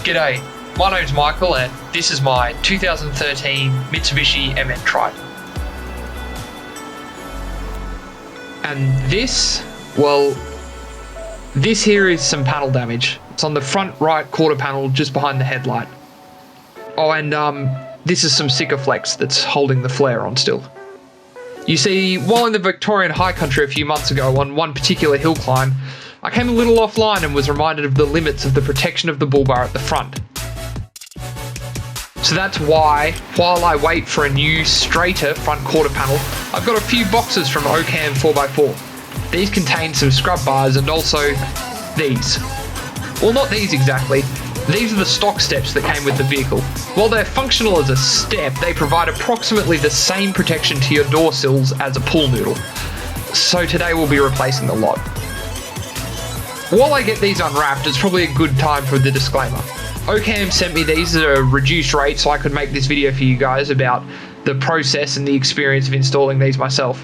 G'day, my name's Michael and this is my 2013 Mitsubishi MN Triton. And this here is some panel damage. It's on the front right quarter panel just behind the headlight. Oh, and this is some Sikaflex that's holding the flare on still. You see, while in the Victorian high country a few months ago on one particular hill climb, I came a little offline and was reminded of the limits of the protection of the bull bar at the front. So that's why, while I wait for a new, straighter front quarter panel, I've got a few boxes from OCAM 4x4. These contain some scrub bars and also these. Well, not these exactly. These are the stock steps that came with the vehicle. While they're functional as a step, they provide approximately the same protection to your door sills as a pool noodle. So today we'll be replacing the lot. While I get these unwrapped, it's probably a good time for the disclaimer. OCAM sent me these at a reduced rate so I could make this video for you guys about the process and the experience of installing these myself.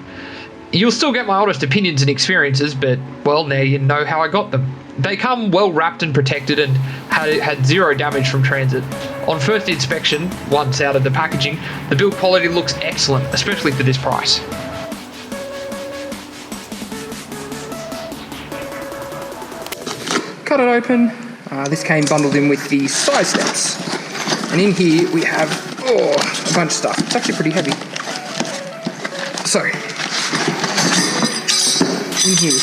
You'll still get my honest opinions and experiences, but, well, now you know how I got them. They come well wrapped and protected and had zero damage from transit. On first inspection, once out of the packaging, the build quality looks excellent, especially for this price. Cut it open. This came bundled in with the side steps. And in here we have, a bunch of stuff. It's actually pretty heavy. So, in here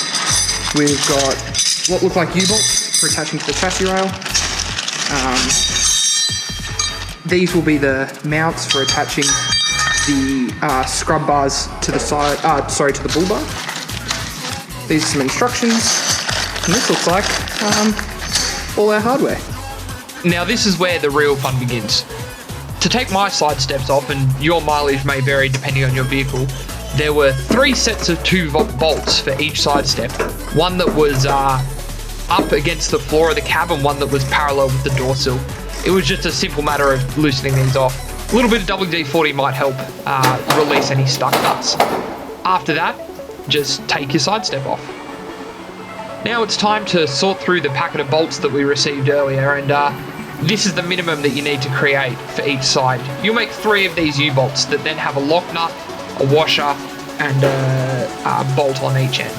we've got what look like U-bolts for attaching to the chassis rail. These will be the mounts for attaching the scrub bars to the side, to the bull bar. These are some instructions. And this looks like all our hardware. Now this is where the real fun begins. To take my side steps off, and your mileage may vary depending on your vehicle, there were 3 sets of 2 bolts for each side step. One that was up against the floor of the cab and one that was parallel with the door sill. It was just a simple matter of loosening these off. A little bit of WD-40 might help release any stuck nuts. After that, just take your side step off. Now it's time to sort through the packet of bolts that we received earlier, and this is the minimum that you need to create for each side. You'll make 3 of these U-bolts that then have a lock nut, a washer, and a bolt on each end.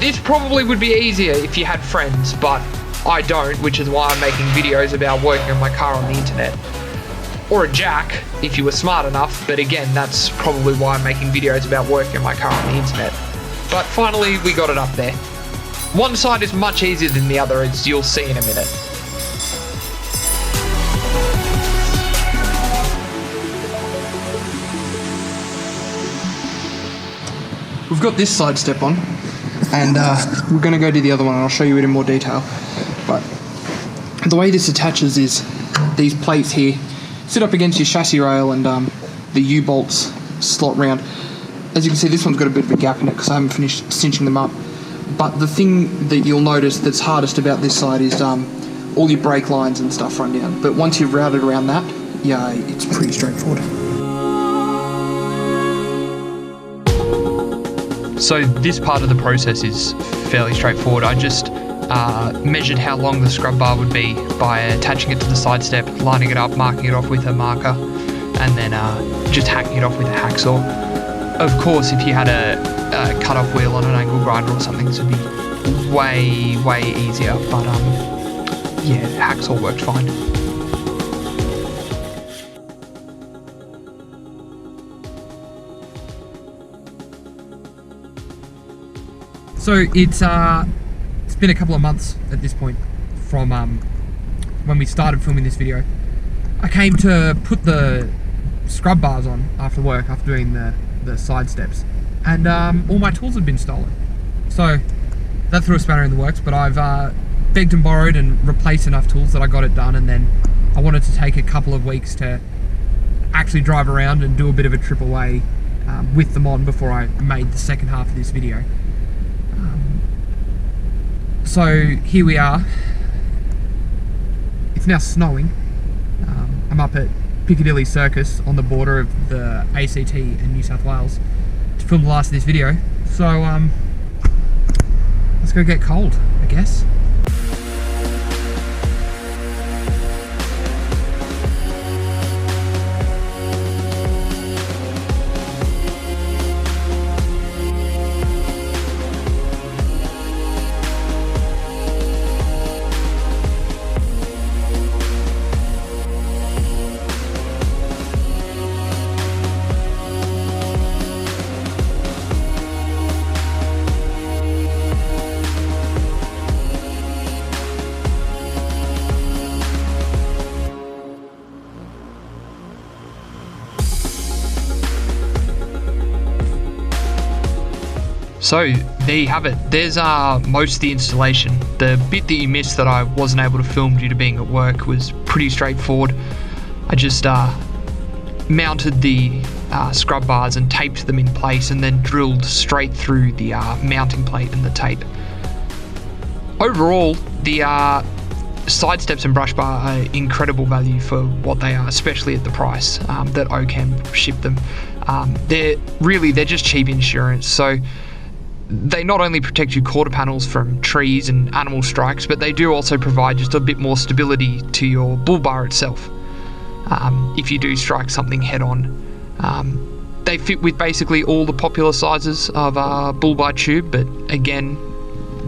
This probably would be easier if you had friends, but I don't, which is why I'm making videos about working on my car on the internet. Or a jack, if you were smart enough, but again, that's probably why I'm making videos about working on my car on the internet. But finally, we got it up there. One side is much easier than the other, as you'll see in a minute. We've got this side step on, and we're going to go do the other one, and I'll show you it in more detail. But the way this attaches is these plates here sit up against your chassis rail, and the U-bolts slot round. As you can see, this one's got a bit of a gap in it because I haven't finished cinching them up. But the thing that you'll notice that's hardest about this side is all your brake lines and stuff run down. But once you've routed around that, yeah, it's pretty straightforward. So this part of the process is fairly straightforward. I just measured how long the scrub bar would be by attaching it to the side step, lining it up, marking it off with a marker, and then just hacking it off with a hacksaw. Of course, if you had a cut-off wheel on an angle grinder or something, this would be way, way easier, but yeah, hacksaw worked fine. So it's been a couple of months at this point from when we started filming this video. I came to put the scrub bars on after work, after doing the side steps, and all my tools had been stolen. So that threw a spanner in the works, but I've begged and borrowed and replaced enough tools that I got it done, and then I wanted to take a couple of weeks to actually drive around and do a bit of a trip away with them on before I made the second half of this video. So here we are. It's now snowing. I'm up at Piccadilly Circus on the border of the ACT and New South Wales to film the last of this video. So let's go get cold, I guess. So there you have it. There's most of the installation. The bit that you missed that I wasn't able to film due to being at work was pretty straightforward. I just mounted the scrub bars and taped them in place and then drilled straight through the mounting plate and the tape. Overall, the side steps and brush bar are incredible value for what they are, especially at the price that OCAM shipped them. They're just cheap insurance. So they not only protect your quarter panels from trees and animal strikes, but they do also provide just a bit more stability to your bull bar itself. If you do strike something head on, they fit with basically all the popular sizes of bull bar tube, but again,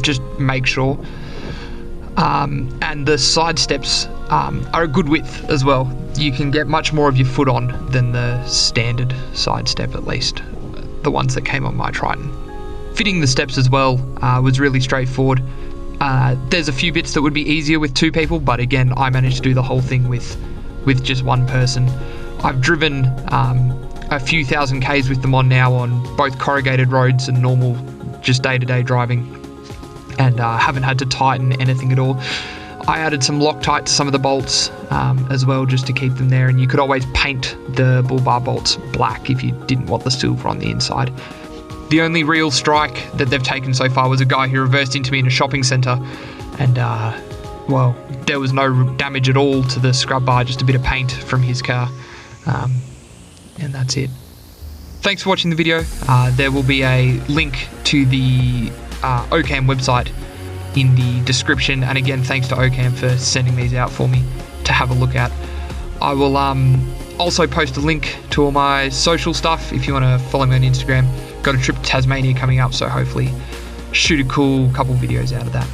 just make sure. And the side steps are a good width as well. You can get much more of your foot on than the standard side step, at least the ones that came on my Triton. Fitting the steps as well was really straightforward. There's a few bits that would be easier with two people, but again, I managed to do the whole thing with just one person. I've driven a few thousand Ks with them on now on both corrugated roads and normal, just day-to-day driving, and haven't had to tighten anything at all. I added some Loctite to some of the bolts as well, just to keep them there, and you could always paint the bull bar bolts black if you didn't want the silver on the inside. The only real strike that they've taken so far was a guy who reversed into me in a shopping centre, and well, there was no damage at all to the scrub bar, just a bit of paint from his car, and that's it. Thanks for watching the video. There will be a link to the OCAM website in the description, and again, thanks to OCAM for sending these out for me to have a look at. I will also post a link to all my social stuff if you want to follow me on Instagram. Got a trip to Tasmania coming up, so hopefully shoot a cool couple videos out of that.